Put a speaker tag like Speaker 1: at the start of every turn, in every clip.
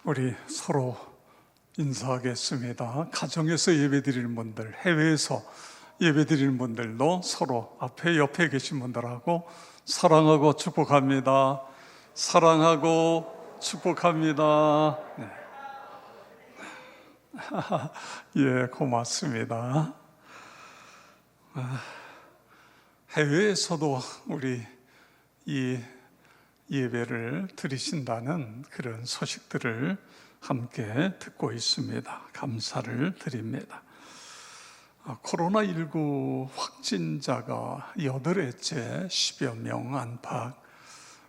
Speaker 1: 우리 서로 인사하겠습니다. 가정에서 예배드리는 분들, 해외에서 예배드리는 분들도 서로 앞에 옆에 계신 분들하고 사랑하고 축복합니다. 사랑하고 축복합니다. 네. 예, 고맙습니다. 해외에서도 우리 이 예배를 드리신다는 그런 소식들을 함께 듣고 있습니다. 감사를 드립니다. 코로나19 확진자가 8회째 10여 명 안팎,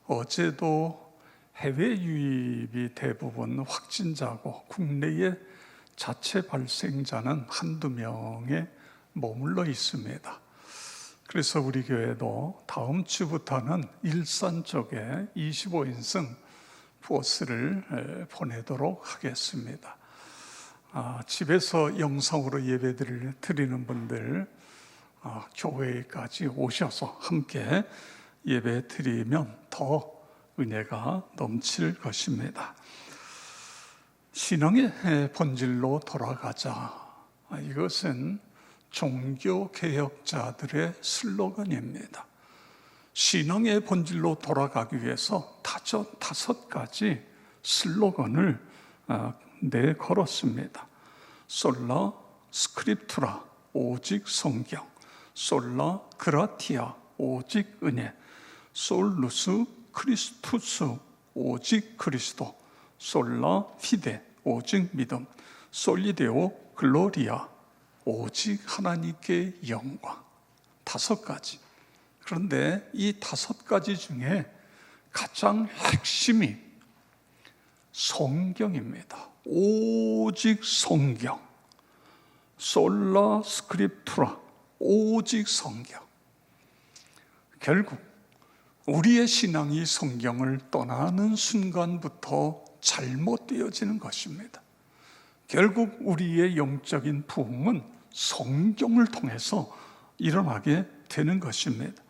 Speaker 1: 어제도 해외 유입이 대부분 확진자고 국내에 자체 발생자는 한두 명에 머물러 있습니다. 그래서 우리 교회도 다음 주부터는 일산 쪽에 25인승 버스를 보내도록 하겠습니다. 집에서 영상으로 예배 드리는 분들 교회까지 오셔서 함께 예배 드리면 더 은혜가 넘칠 것입니다. 신앙의 본질로 돌아가자. 이것은 종교개혁자들의 슬로건입니다. 신앙의 본질로 돌아가기 위해서 다섯 가지 슬로건을 내걸었습니다. 솔라 스크립투라, 오직 성경. 솔라 그라티아, 오직 은혜. 솔루스 크리스투스, 오직 그리스도. 솔라 피데, 오직 믿음. 솔리데오 글로리아, 오직 하나님께 영광. 5가지. 그런데 이 5가지 중에 가장 핵심이 성경입니다. 오직 성경. 솔라 스크립투라, 오직 성경. 결국 우리의 신앙이 성경을 떠나는 순간부터 잘못되어지는 것입니다. 결국 우리의 영적인 부흥은 성경을 통해서 일어나게 되는 것입니다.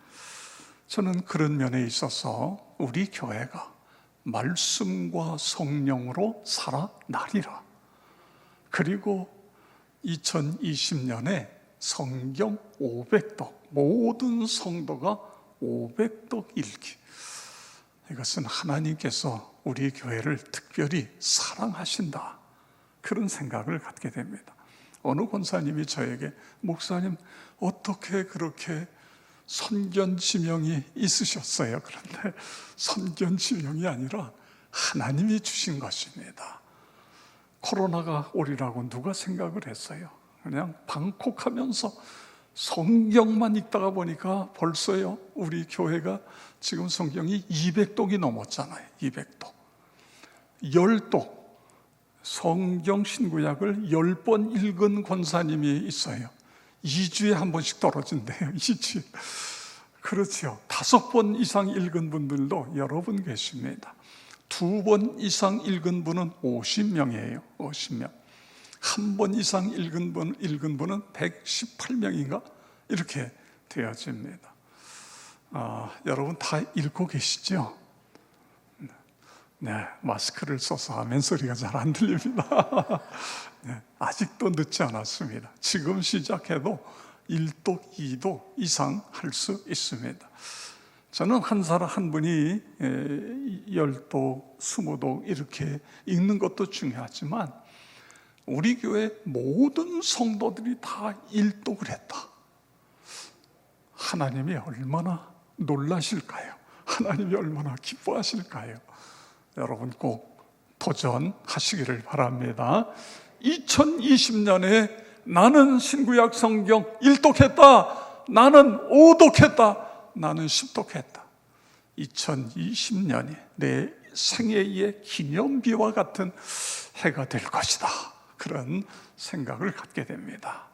Speaker 1: 저는 그런 면에 있어서 우리 교회가 말씀과 성령으로 살아나리라. 그리고 2020년에 성경 500독, 모든 성도가 500독 읽기. 이것은 하나님께서 우리 교회를 특별히 사랑하신다. 그런 생각을 갖게 됩니다. 어느 권사님이 저에게, 목사님 어떻게 그렇게 선견지명이 있으셨어요? 그런데 선견지명이 아니라 하나님이 주신 것입니다. 코로나가 오리라고 누가 생각을 했어요? 그냥 방콕하면서 성경만 읽다가 보니까 벌써요, 우리 교회가 지금 성경이 200독이 넘었잖아요. 200독. 10독. 성경 신구약을 10번 읽은 권사님이 있어요. 2주에 한 번씩 떨어진대요. 2주에. 그렇죠. 5번 이상 읽은 분들도 여러 분 계십니다. 2번 이상 읽은 분은 50명이에요. 50명. 1번 이상 읽은 분은 118명인가? 이렇게 되어집니다. 여러분 다 읽고 계시죠? 네, 마스크를 써서 아멘 소리가 잘 안 들립니다. 네, 아직도 늦지 않았습니다. 지금 시작해도 1독, 2독 이상 할 수 있습니다. 저는 한 사람 한 분이 10독, 20독 이렇게 읽는 것도 중요하지만 우리 교회 모든 성도들이 다 1독을 했다. 하나님이 얼마나 놀라실까요? 하나님이 얼마나 기뻐하실까요? 여러분 꼭 도전하시기를 바랍니다. 2020년에 나는 신구약 성경 1독했다. 나는 5독했다. 나는 10독했다. 2020년이 내 생애의 기념비와 같은 해가 될 것이다. 그런 생각을 갖게 됩니다.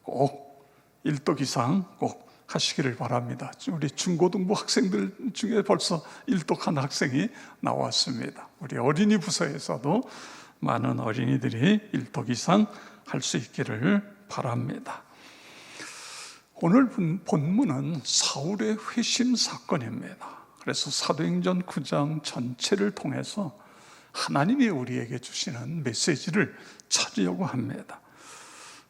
Speaker 1: 꼭 1독 이상 꼭 하시기를 바랍니다. 우리 중고등부 학생들 중에 벌써 1독한 학생이 나왔습니다. 우리 어린이 부서에서도 많은 어린이들이 1독 이상 할 수 있기를 바랍니다. 오늘 본문은 사울의 회심 사건입니다. 그래서 사도행전 9장 전체를 통해서 하나님이 우리에게 주시는 메시지를 찾으려고 합니다.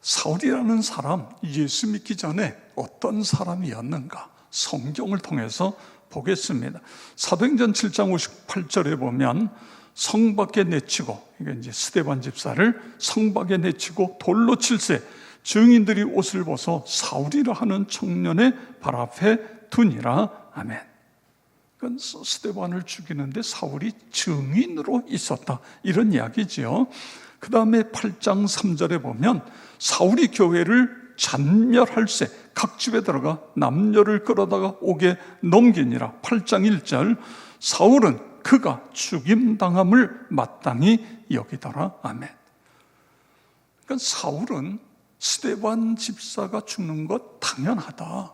Speaker 1: 사울이라는 사람, 예수 믿기 전에 어떤 사람이었는가? 성경을 통해서 보겠습니다. 사도행전 7장 58절에 보면 성 밖에 내치고, 이게 이제 스데반 집사를 성 밖에 내치고 돌로 칠세, 증인들이 옷을 벗어 사울이라 하는 청년의 발 앞에 두니라. 아멘. 그건 스데반을 죽이는데 사울이 증인으로 있었다, 이런 이야기지요. 그 다음에 8장 3절에 보면 사울이 교회를 잔멸할세, 각 집에 들어가 남녀를 끌어다가 옥에 넘기니라. 8장 1절, 사울은 그가 죽임당함을 마땅히 여기더라. 아멘. 그러니까 사울은 스데반 집사가 죽는 것 당연하다,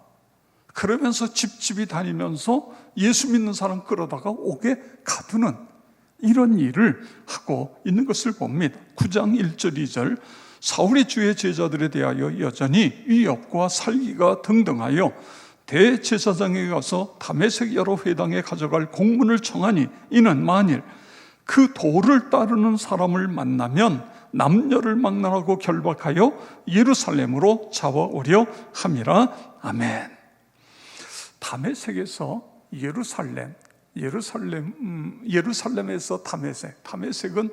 Speaker 1: 그러면서 집집이 다니면서 예수 믿는 사람 끌어다가 옥에 가두는 이런 일을 하고 있는 것을 봅니다. 9장 1절 2절, 사울이 주의 제자들에 대하여 여전히 위협과 살기가 등등하여 대제사장에게 가서 다메섹 여러 회당에 가져갈 공문을 청하니, 이는 만일 그 도를 따르는 사람을 만나면 남녀를 망라하고 결박하여 예루살렘으로 잡아오려 함이라. 아멘. 다메섹에서 예루살렘에서 다메섹은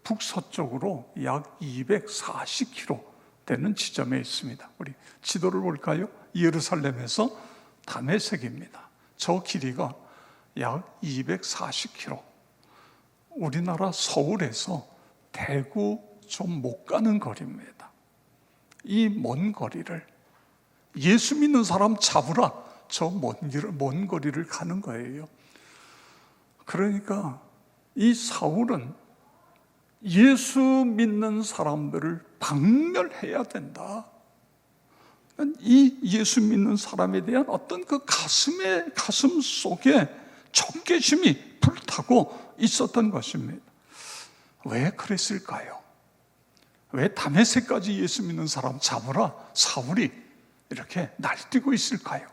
Speaker 1: 북서쪽으로 약 240km 되는 지점에 있습니다. 우리 지도를 볼까요? 예루살렘에서 다메섹입니다. 저 길이가 약 240km. 우리나라 서울에서 대구 좀 못 가는 거리입니다. 이 먼 거리를 예수 믿는 사람 잡으라, 저 먼 거리를 가는 거예요. 그러니까 이 사울은 예수 믿는 사람들을 박멸해야 된다. 이 예수 믿는 사람에 대한 어떤 그 가슴 속에 적개심이 불타고 있었던 것입니다. 왜 그랬을까요? 왜 다메섹까지 예수 믿는 사람 잡으라 사울이 이렇게 날뛰고 있을까요?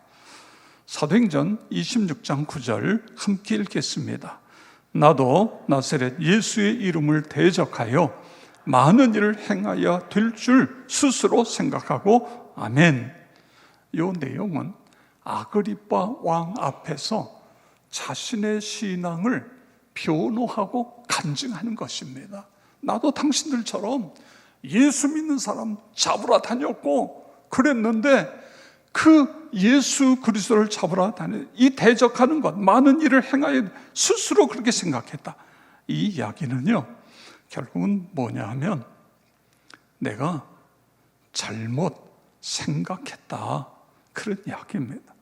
Speaker 1: 사도행전 26장 9절 함께 읽겠습니다. 나도 나사렛 예수의 이름을 대적하여 많은 일을 행하여 될 줄 스스로 생각하고. 아멘. 이 내용은 아그리빠 왕 앞에서 자신의 신앙을 변호하고 간증하는 것입니다. 나도 당신들처럼 예수 믿는 사람 잡으러 다녔고 그랬는데, 그 예수 그리스도를 잡으러 다니는 이 대적하는 것, 많은 일을 행하여 스스로 그렇게 생각했다. 이 이야기는요, 결국은 뭐냐 하면 내가 잘못 생각했다, 그런 이야기입니다.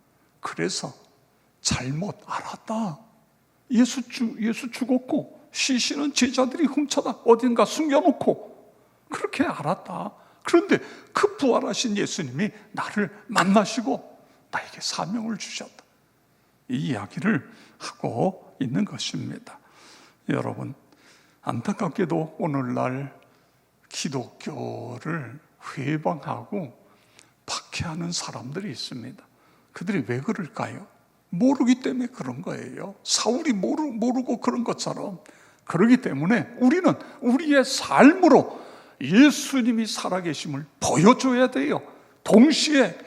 Speaker 1: 그래서 잘못 알았다. 예수 죽었고 시신은 제자들이 훔쳐다 어딘가 숨겨놓고 그렇게 알았다. 그런데 그 부활하신 예수님이 나를 만나시고 나에게 사명을 주셨다. 이 이야기를 하고 있는 것입니다. 여러분, 안타깝게도 오늘날 기독교를 회방하고 박해하는 사람들이 있습니다. 그들이 왜 그럴까요? 모르기 때문에 그런 거예요. 사울이 모르고 그런 것처럼. 그렇기 때문에 우리는 우리의 삶으로 예수님이 살아계심을 보여줘야 돼요. 동시에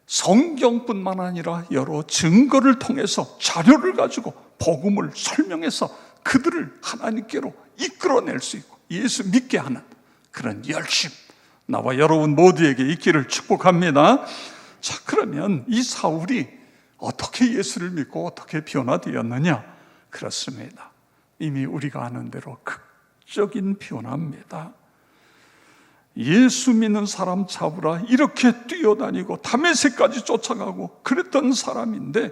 Speaker 1: 성경뿐만 아니라 여러 증거를 통해서 자료를 가지고 복음을 설명해서 그들을 하나님께로 이끌어낼 수 있고 예수 믿게 하는 그런 열심, 나와 여러분 모두에게 있기를 축복합니다. 자, 그러면 이 사울이 어떻게 예수를 믿고 어떻게 변화되었느냐? 그렇습니다. 이미 우리가 아는 대로 극적인 변화입니다. 예수 믿는 사람 잡으라 이렇게 뛰어다니고 다메섹까지 쫓아가고 그랬던 사람인데,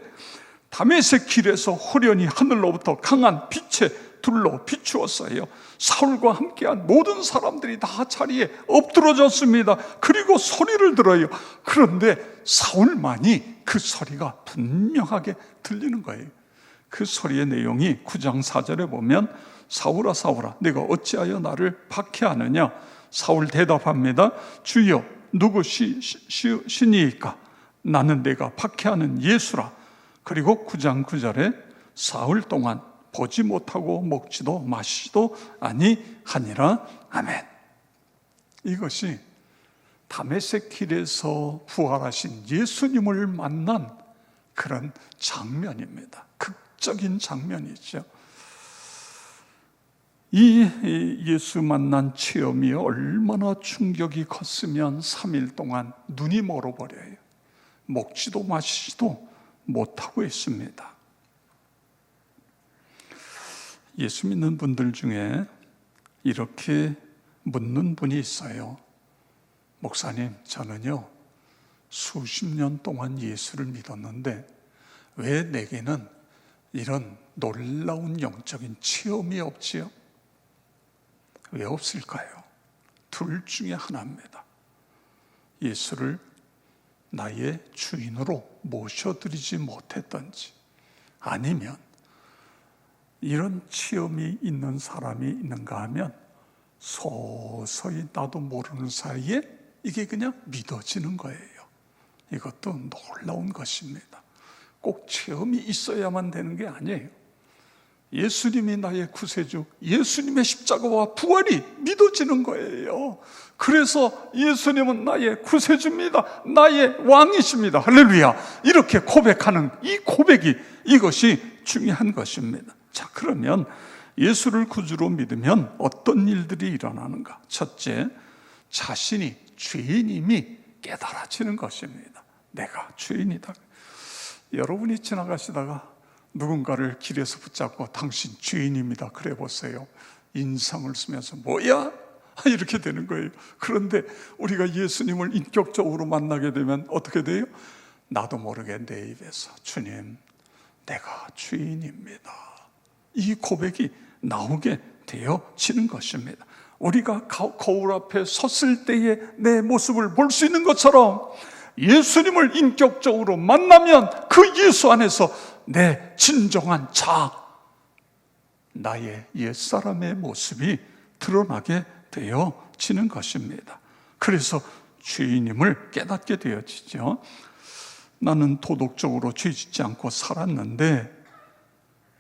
Speaker 1: 다메섹 길에서 호련히 하늘로부터 강한 빛에 둘러 비추었어요. 사울과 함께한 모든 사람들이 다 자리에 엎드러졌습니다. 그리고 소리를 들어요. 그런데 사울만이 그 소리가 분명하게 들리는 거예요. 그 소리의 내용이 9장 4절에 보면 사울아 사울아 내가 어찌하여 나를 박해하느냐? 사울 대답합니다. 주여 누구시니이까? 나는 내가 박해하는 예수라. 그리고 9장 9절에 사흘 동안 보지 못하고 먹지도 마시지도 아니하니라. 아멘. 이것이 다메섹 길에서 부활하신 예수님을 만난 그런 장면입니다. 극적인 장면이죠. 이 예수 만난 체험이 얼마나 충격이 컸으면 3일 동안 눈이 멀어버려요. 먹지도 마시지도 못하고 있습니다. 예수 믿는 분들 중에 이렇게 묻는 분이 있어요. 목사님, 저는요 수십 년 동안 예수를 믿었는데 왜 내게는 이런 놀라운 영적인 체험이 없지요? 왜 없을까요? 둘 중에 하나입니다. 예수를 나의 주인으로 모셔드리지 못했던지, 아니면 이런 체험이 있는 사람이 있는가 하면 서서히 나도 모르는 사이에 이게 그냥 믿어지는 거예요. 이것도 놀라운 것입니다. 꼭 체험이 있어야만 되는 게 아니에요. 예수님이 나의 구세주, 예수님의 십자가와 부활이 믿어지는 거예요. 그래서 예수님은 나의 구세주입니다, 나의 왕이십니다, 할렐루야, 이렇게 고백하는 이 고백이, 이것이 중요한 것입니다. 자, 그러면 예수를 구주로 믿으면 어떤 일들이 일어나는가? 첫째, 자신이 죄인임이 깨달아지는 것입니다. 내가 죄인이다. 여러분이 지나가시다가 누군가를 길에서 붙잡고 당신 죄인입니다 그래 보세요. 인상을 쓰면서 뭐야? 이렇게 되는 거예요. 그런데 우리가 예수님을 인격적으로 만나게 되면 어떻게 돼요? 나도 모르게 내 입에서 주님, 내가 죄인입니다, 이 고백이 나오게 되어지는 것입니다. 우리가 거울 앞에 섰을 때의 내 모습을 볼 수 있는 것처럼 예수님을 인격적으로 만나면 그 예수 안에서 내 진정한 자, 나의 옛사람의 모습이 드러나게 되어지는 것입니다. 그래서 죄인임을 깨닫게 되어지죠. 나는 도덕적으로 죄짓지 않고 살았는데,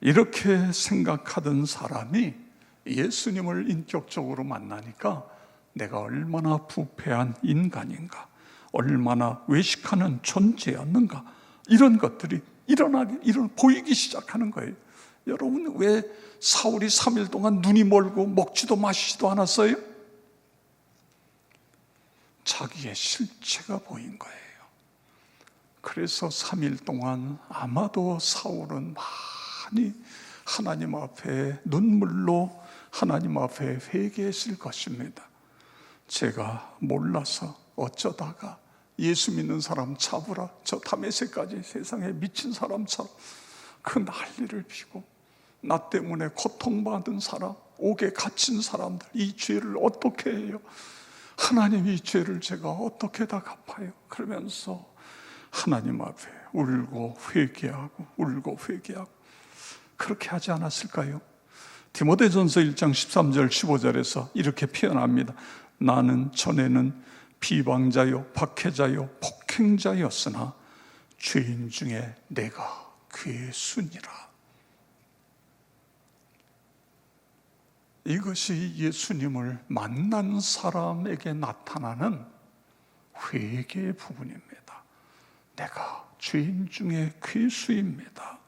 Speaker 1: 이렇게 생각하던 사람이 예수님을 인격적으로 만나니까 내가 얼마나 부패한 인간인가, 얼마나 외식하는 존재였는가, 이런 것들이 보이기 시작하는 거예요. 여러분, 왜 사울이 3일 동안 눈이 멀고 먹지도 마시지도 않았어요? 자기의 실체가 보인 거예요. 그래서 3일 동안 아마도 사울은 많이 하나님 앞에 눈물로 하나님 앞에 회개했을 것입니다. 제가 몰라서 어쩌다가 예수 믿는 사람 잡으라, 저 다메섹까지 세상에 미친 사람처럼 그 난리를 피고, 나 때문에 고통받은 사람, 옥에 갇힌 사람들, 이 죄를 어떻게 해요? 하나님, 이 죄를 제가 어떻게 다 갚아요? 그러면서 하나님 앞에 울고 회개하고 그렇게 하지 않았을까요? 디모데전서 1장 13절 15절에서 이렇게 표현합니다. 나는 전에는 비방자요 박해자요 폭행자였으나 죄인 중에 내가 괴순이라. 이것이 예수님을 만난 사람에게 나타나는 회개의 부분입니다. 내가 죄인 중에 괴수입니다.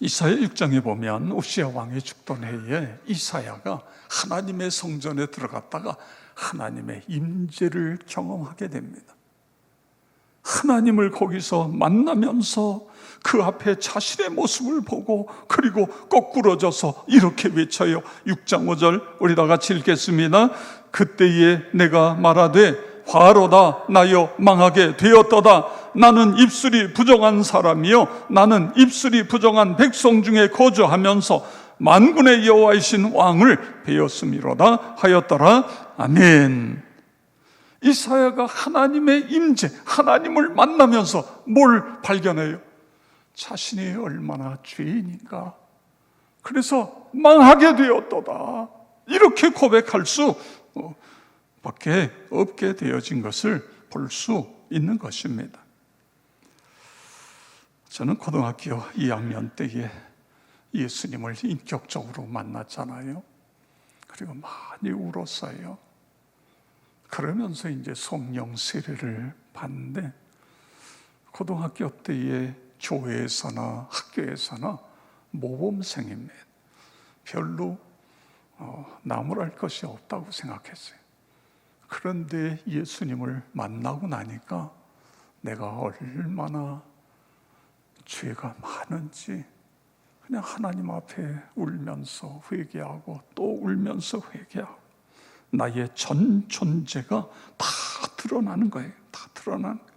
Speaker 1: 이사야 6장에 보면 우시야 왕이 죽던 해에 이사야가 하나님의 성전에 들어갔다가 하나님의 임재를 경험하게 됩니다. 하나님을 거기서 만나면서 그 앞에 자신의 모습을 보고, 그리고 거꾸러져서 이렇게 외쳐요. 6장 5절 우리 다 같이 읽겠습니다. 그때에 내가 말하되 화로다 나여 망하게 되었도다. 나는 입술이 부정한 사람이요 나는 입술이 부정한 백성 중에 거주하면서 만군의 여호와이신 왕을 배웠음이로다 하였더라. 아멘. 이사야가 하나님의 임재, 하나님을 만나면서 뭘 발견해요? 자신이 얼마나 죄인인가. 그래서 망하게 되었도다, 이렇게 고백할 수 밖에 없게 되어진 것을 볼 수 있는 것입니다. 저는 고등학교 2학년 때에 예수님을 인격적으로 만났잖아요. 그리고 많이 울었어요. 그러면서 이제 성령 세례를 받는데, 고등학교 때에 교회에서나 학교에서나 모범생입니다. 별로 나무랄 것이 없다고 생각했어요. 그런데 예수님을 만나고 나니까 내가 얼마나 죄가 많은지 그냥 하나님 앞에 울면서 회개하고 또 울면서 회개하고, 나의 전 존재가 다 드러나는 거예요. 다 드러나는 거예요.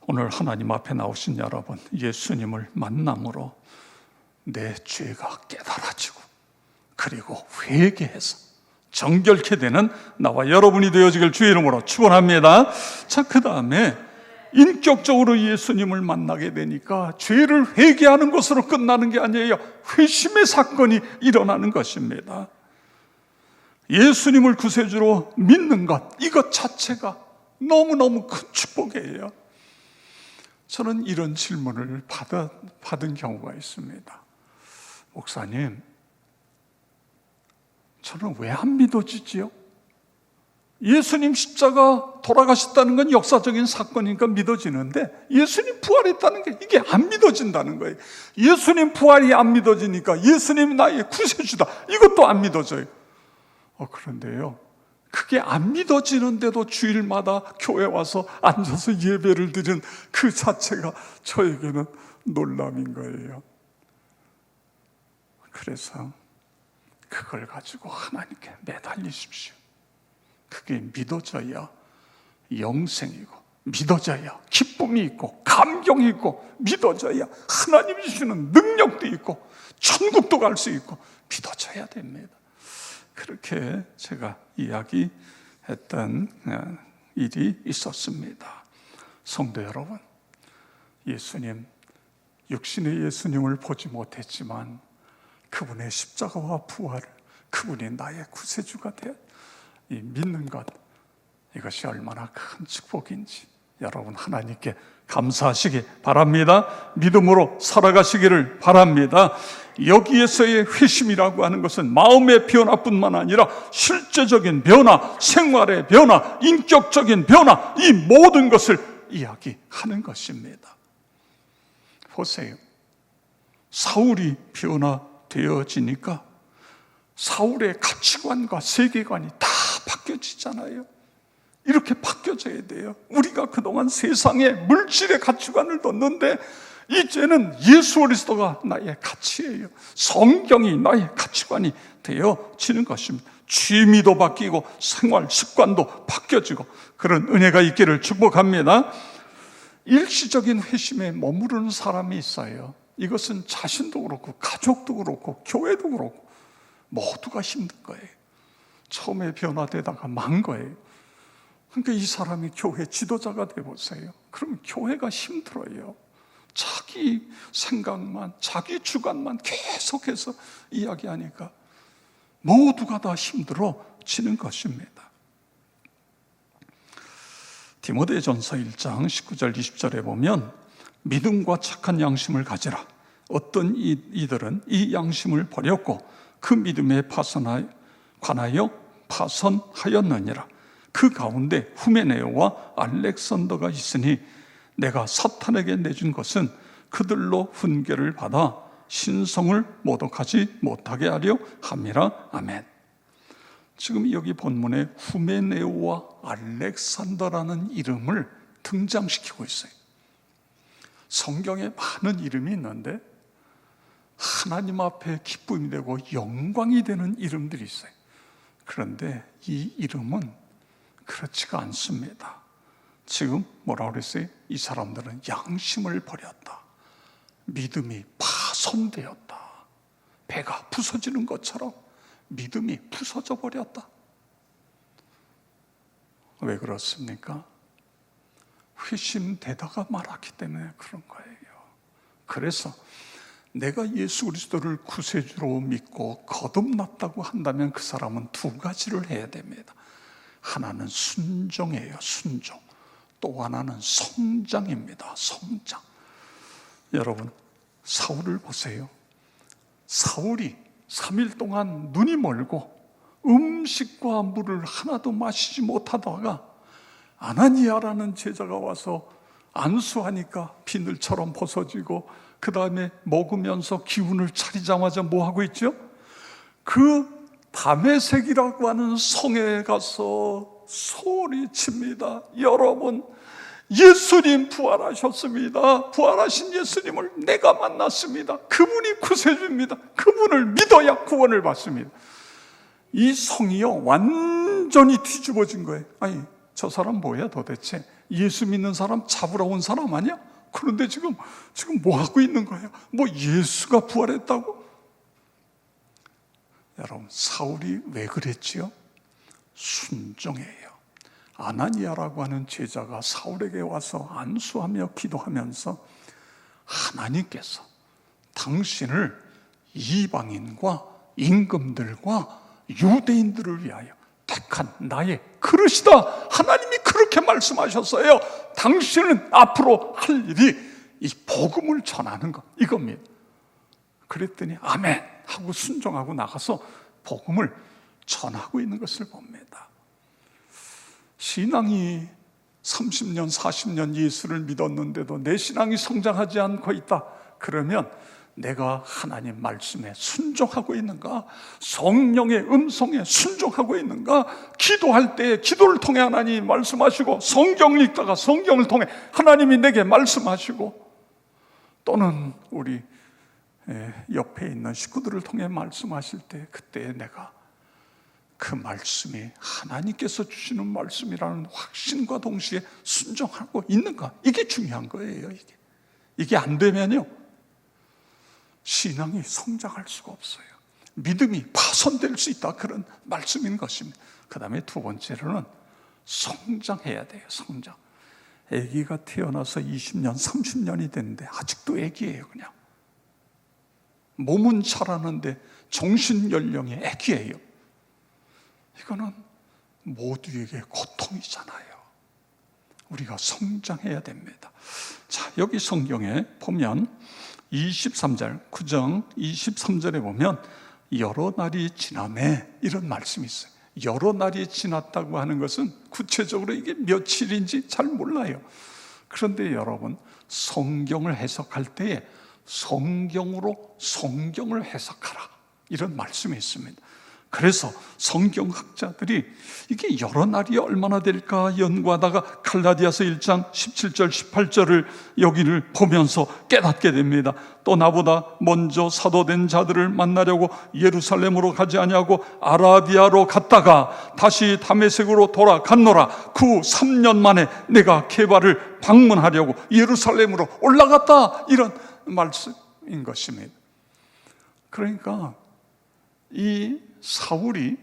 Speaker 1: 오늘 하나님 앞에 나오신 여러분, 예수님을 만남으로 내 죄가 깨달아지고 그리고 회개해서 정결케 되는 나와 여러분이 되어지길 주의 이름으로 축원합니다. 자, 그 다음에 인격적으로 예수님을 만나게 되니까 죄를 회개하는 것으로 끝나는 게 아니에요. 회심의 사건이 일어나는 것입니다. 예수님을 구세주로 믿는 것, 이것 자체가 너무너무 큰 축복이에요. 저는 이런 질문을 받은 경우가 있습니다. 목사님, 저는 왜 안 믿어지지요? 예수님 십자가 돌아가셨다는 건 역사적인 사건이니까 믿어지는데, 예수님 부활했다는 게 이게 안 믿어진다는 거예요. 예수님 부활이 안 믿어지니까 예수님이 나의 구세주다, 이것도 안 믿어져요. 그런데요, 그게 안 믿어지는데도 주일마다 교회 와서 앉아서 예배를 드리는 그 자체가 저에게는 놀람인 거예요. 그래서 그걸 가지고 하나님께 매달리십시오. 그게 믿어져야 영생이고, 믿어져야 기쁨이 있고 감격이 있고, 믿어져야 하나님이 주시는 능력도 있고 천국도 갈 수 있고, 믿어져야 됩니다. 그렇게 제가 이야기했던 일이 있었습니다. 성도 여러분, 예수님, 육신의 예수님을 보지 못했지만 그분의 십자가와 부활을, 그분이 나의 구세주가 되어 믿는 것, 이것이 얼마나 큰 축복인지 여러분 하나님께 감사하시기 바랍니다. 믿음으로 살아가시기를 바랍니다. 여기에서의 회심이라고 하는 것은 마음의 변화뿐만 아니라 실제적인 변화, 생활의 변화, 인격적인 변화, 이 모든 것을 이야기하는 것입니다. 보세요. 사울이 변화되어지니까 사울의 가치관과 세계관이 다 바뀌어지잖아요. 이렇게 바뀌어져야 돼요. 우리가 그동안 세상에 물질의 가치관을 뒀는데 이제는 예수 그리스도가 나의 가치예요. 성경이 나의 가치관이 되어지는 것입니다. 취미도 바뀌고 생활 습관도 바뀌어지고, 그런 은혜가 있기를 축복합니다. 일시적인 회심에 머무르는 사람이 있어요. 이것은 자신도 그렇고 가족도 그렇고 교회도 그렇고 모두가 힘든 거예요. 처음에 변화되다가 만 거예요. 그러니까 이 사람이 교회 지도자가 되어보세요. 그러면 교회가 힘들어요. 자기 생각만, 자기 주관만 계속해서 이야기하니까 모두가 다 힘들어지는 것입니다. 디모데전서 1장 19절 20절에 보면, 믿음과 착한 양심을 가지라. 어떤 이들은 이 양심을 버렸고 그 믿음에 관하여 파선하였느니라. 그 가운데 후메네오와 알렉산더가 있으니 내가 사탄에게 내준 것은 그들로 훈계를 받아 신성을 모독하지 못하게 하려 함이라. 아멘. 지금 여기 본문에 후메네오와 알렉산더라는 이름을 등장시키고 있어요. 성경에 많은 이름이 있는데 하나님 앞에 기쁨이 되고 영광이 되는 이름들이 있어요. 그런데 이 이름은 그렇지가 않습니다. 지금 뭐라고 그랬어요? 이 사람들은 양심을 버렸다. 믿음이 파손되었다. 배가 부서지는 것처럼 믿음이 부서져 버렸다. 왜 그렇습니까? 회심되다가 말았기 때문에 그런 거예요. 그래서 내가 예수 그리스도를 구세주로 믿고 거듭났다고 한다면 그 사람은 두 가지를 해야 됩니다. 하나는 순종이에요. 순종. 또 하나는 성장입니다. 성장. 여러분, 사울을 보세요. 사울이 3일 동안 눈이 멀고 음식과 물을 하나도 마시지 못하다가 아나니아라는 제자가 와서 안수하니까 비늘처럼 벗어지고, 그 다음에 먹으면서 기운을 차리자마자 뭐 하고 있죠? 그 다메섹이라고 하는 성에 가서 소리칩니다. 여러분, 예수님 부활하셨습니다. 부활하신 예수님을 내가 만났습니다. 그분이 구세주입니다. 그분을 믿어야 구원을 받습니다. 이 성이요, 완전히 뒤집어진 거예요. 아니, 저 사람 뭐야 도대체? 예수 믿는 사람 잡으러 온 사람 아니야? 그런데 지금 뭐 하고 있는 거예요? 뭐 예수가 부활했다고? 여러분, 사울이 왜 그랬지요? 순종해요. 아나니아라고 하는 제자가 사울에게 와서 안수하며 기도하면서 하나님께서 당신을 이방인과 임금들과 유대인들을 위하여 택한 나의 그릇이다. 하나님이 그렇게 말씀하셨어요. 당신은 앞으로 할 일이 이 복음을 전하는 것, 이겁니다. 그랬더니 아멘 하고 순종하고 나가서 복음을 전하고 있는 것을 봅니다. 신앙이 30년, 40년 예수를 믿었는데도 내 신앙이 성장하지 않고 있다. 그러면 내가 하나님 말씀에 순종하고 있는가? 성령의 음성에 순종하고 있는가? 기도할 때 기도를 통해 하나님이 말씀하시고, 성경을 읽다가 성경을 통해 하나님이 내게 말씀하시고, 또는 우리 옆에 있는 식구들을 통해 말씀하실 때 그때 내가 그 말씀이 하나님께서 주시는 말씀이라는 확신과 동시에 순종하고 있는가? 이게 중요한 거예요. 이게 안 되면요, 신앙이 성장할 수가 없어요. 믿음이 파손될 수 있다, 그런 말씀인 것입니다. 그 다음에 두 번째로는 성장해야 돼요. 성장. 아기가 태어나서 20년, 30년이 됐는데 아직도 아기예요. 그냥 몸은 자라는데 정신 연령이 아기예요. 이거는 모두에게 고통이잖아요. 우리가 성장해야 됩니다. 자, 여기 성경에 보면 23절, 구정 23절에 보면 여러 날이 지나매, 이런 말씀이 있어요. 여러 날이 지났다고 하는 것은 구체적으로 이게 며칠인지 잘 몰라요. 그런데 여러분, 성경을 해석할 때에 성경으로 성경을 해석하라, 이런 말씀이 있습니다. 그래서 성경학자들이 이게 여러 날이 얼마나 될까 연구하다가 갈라디아서 1장 17절 18절을 여기를 보면서 깨닫게 됩니다. 또 나보다 먼저 사도된 자들을 만나려고 예루살렘으로 가지 아니하고 아라비아로 갔다가 다시 다메섹으로 돌아갔노라. 그 3년 만에 내가 게바를 방문하려고 예루살렘으로 올라갔다, 이런 말씀인 것입니다. 그러니까 이 사울이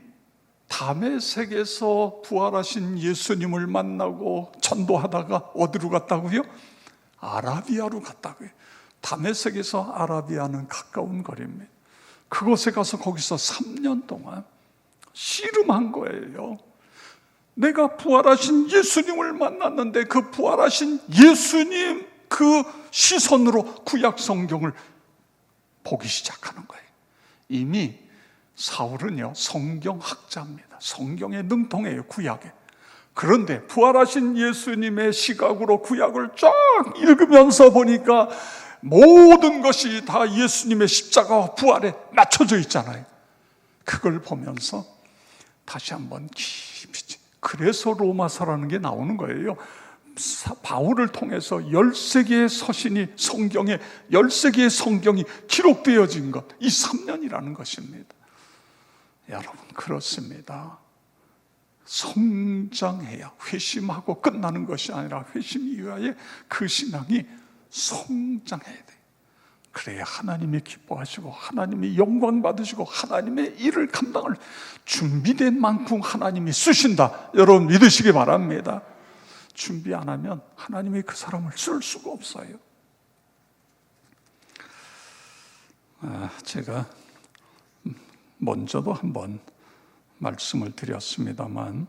Speaker 1: 다메섹에서 부활하신 예수님을 만나고 전도하다가 어디로 갔다고요? 아라비아로 갔다고요. 다메섹에서 아라비아는 가까운 거리입니다. 그곳에 가서 거기서 3년 동안 씨름한 거예요. 내가 부활하신 예수님을 만났는데 그 부활하신 예수님 그 시선으로 구약 성경을 보기 시작하는 거예요. 이미 사울은요, 성경학자입니다. 성경에 능통해요, 구약에. 그런데 부활하신 예수님의 시각으로 구약을 쫙 읽으면서 보니까 모든 것이 다 예수님의 십자가와 부활에 맞춰져 있잖아요. 그걸 보면서 다시 한번 깊이, 그래서 로마서라는 게 나오는 거예요. 바울을 통해서 13개의 서신이, 성경에 13개의 성경이 기록되어진 것, 이 3년이라는 것입니다. 여러분, 그렇습니다. 성장해야, 회심하고 끝나는 것이 아니라 회심 이후에 그 신앙이 성장해야 돼요. 그래야 하나님이 기뻐하시고 하나님이 영광 받으시고 하나님의 일을 감당할 준비된 만큼 하나님이 쓰신다, 여러분 믿으시기 바랍니다. 준비 안 하면 하나님이 그 사람을 쓸 수가 없어요. 제가 먼저도 한번 말씀을 드렸습니다만,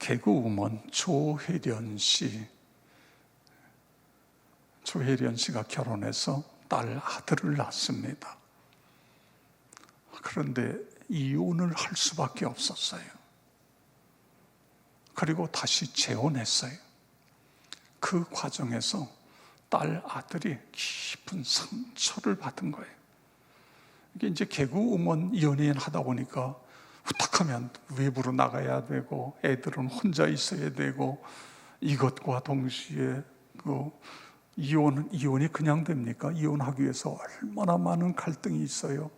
Speaker 1: 개그우먼 조혜련 씨가 결혼해서 아들을 낳습니다. 그런데 이혼을 할 수밖에 없었어요. 그리고 다시 재혼했어요. 그 과정에서 아들이 깊은 상처를 받은 거예요. 이게 이제 개그우먼 연예인 하다 보니까 후딱하면 외부로 나가야 되고 애들은 혼자 있어야 되고, 이것과 동시에 이혼이 그냥 됩니까? 이혼하기 위해서 얼마나 많은 갈등이 있어요.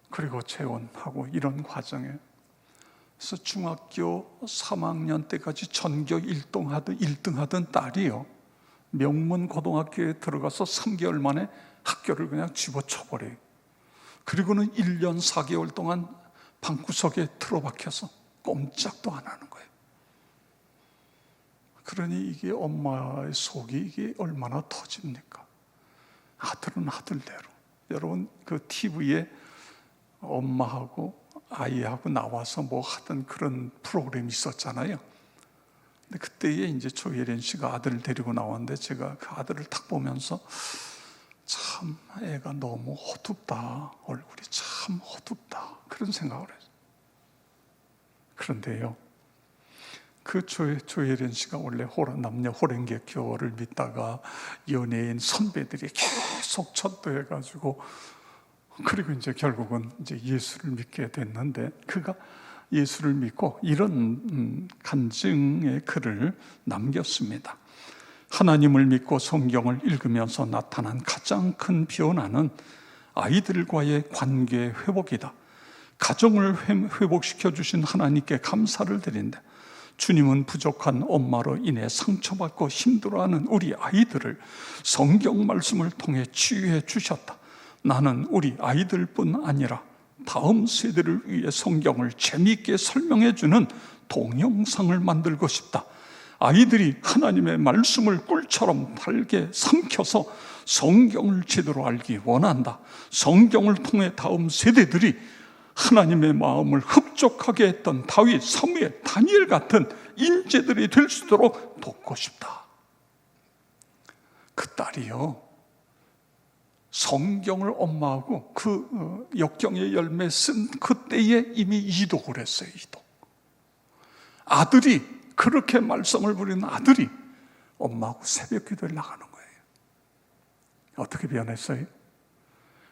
Speaker 1: 그리고 재혼하고 이런 과정에 그래서 중학교 3학년 때까지 전교 1등하던 딸이요, 명문 고등학교에 들어가서 3개월 만에 학교를 그냥 집어쳐버려요. 그리고는 1년 4개월 동안 방구석에 틀어박혀서 꼼짝도 안 하는 거예요. 그러니 이게 엄마의 속이 이게 얼마나 터집니까? 아들은 아들대로. 여러분, 그 TV에 엄마하고 아이하고 나와서 뭐 하던 그런 프로그램이 있었잖아요. 근데 그때에 이제 조혜련 씨가 아들을 데리고 나왔는데, 제가 그 아들을 딱 보면서 참 애가 너무 어둡다, 얼굴이 참 어둡다, 그런 생각을 했어요. 그런데요, 그 조혜련 씨가 원래 남녀 호랭객교를 믿다가 연예인 선배들이 계속 전도해가지고, 그리고 이제 결국은 이제 예수를 믿게 됐는데, 그가 예수를 믿고 이런 간증의 글을 남겼습니다. 하나님을 믿고 성경을 읽으면서 나타난 가장 큰 변화는 아이들과의 관계 회복이다. 가정을 회복시켜 주신 하나님께 감사를 드린다. 주님은 부족한 엄마로 인해 상처받고 힘들어하는 우리 아이들을 성경 말씀을 통해 치유해 주셨다. 나는 우리 아이들뿐 아니라 다음 세대를 위해 성경을 재미있게 설명해 주는 동영상을 만들고 싶다. 아이들이 하나님의 말씀을 꿀처럼 달게 삼켜서 성경을 제대로 알기 원한다. 성경을 통해 다음 세대들이 하나님의 마음을 흡족하게 했던 다윗, 사무엘, 다니엘 같은 인재들이 될 수 있도록 돕고 싶다. 그 딸이요, 성경을 엄마하고 그 역경의 열매 쓴 그때에 이미 이독을 했어요. 이독. 아들이, 그렇게 말썽을 부리는 아들이 엄마하고 새벽 기도를 나가는 거예요. 어떻게 변했어요?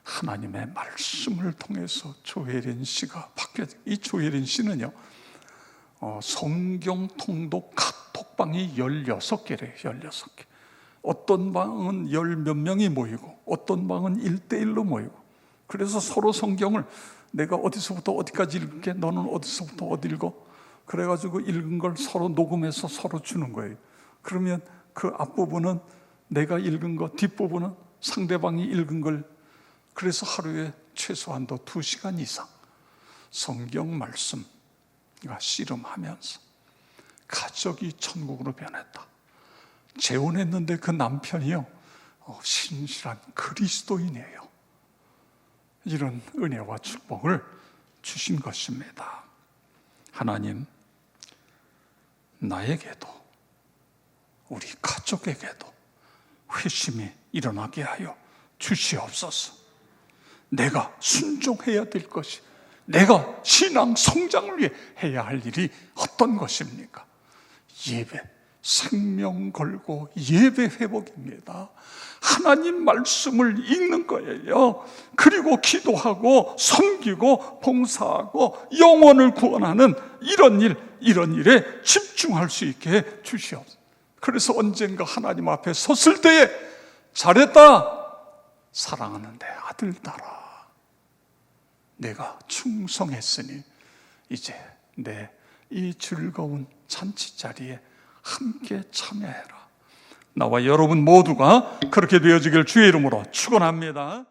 Speaker 1: 하나님의 말씀을 통해서 조혜련 씨가 바뀌었어요. 이 조혜련 씨는요, 성경 통독 카톡방이 16개래요. 16개. 어떤 방은 10몇 명이 모이고 어떤 방은 1대1로 모이고, 그래서 서로 성경을 내가 어디서부터 어디까지 읽을게, 너는 어디서부터 어디 읽어, 그래가지고 읽은 걸 서로 녹음해서 서로 주는 거예요. 그러면 그 앞부분은 내가 읽은 거, 뒷부분은 상대방이 읽은 걸, 그래서 하루에 최소한도 2시간 이상 성경 말씀과 씨름하면서 가족이 천국으로 변했다. 재혼했는데 그 남편이요, 신실한 그리스도인이에요. 이런 은혜와 축복을 주신 것입니다. 하나님, 나에게도 우리 가족에게도 회심이 일어나게 하여 주시옵소서. 내가 순종해야 될 것이, 내가 신앙 성장을 위해 해야 할 일이 어떤 것입니까? 예배, 생명 걸고 예배 회복입니다. 하나님 말씀을 읽는 거예요. 그리고 기도하고 섬기고 봉사하고 영혼을 구원하는 이런 일에 집중할 수 있게 해 주시옵소서. 그래서 언젠가 하나님 앞에 섰을 때에 잘했다, 사랑하는 내 아들 딸아, 내가 충성했으니 이제 내 이 즐거운 잔치 자리에 함께 참여해라. 나와 여러분 모두가 그렇게 되어지길 주의 이름으로 축원합니다.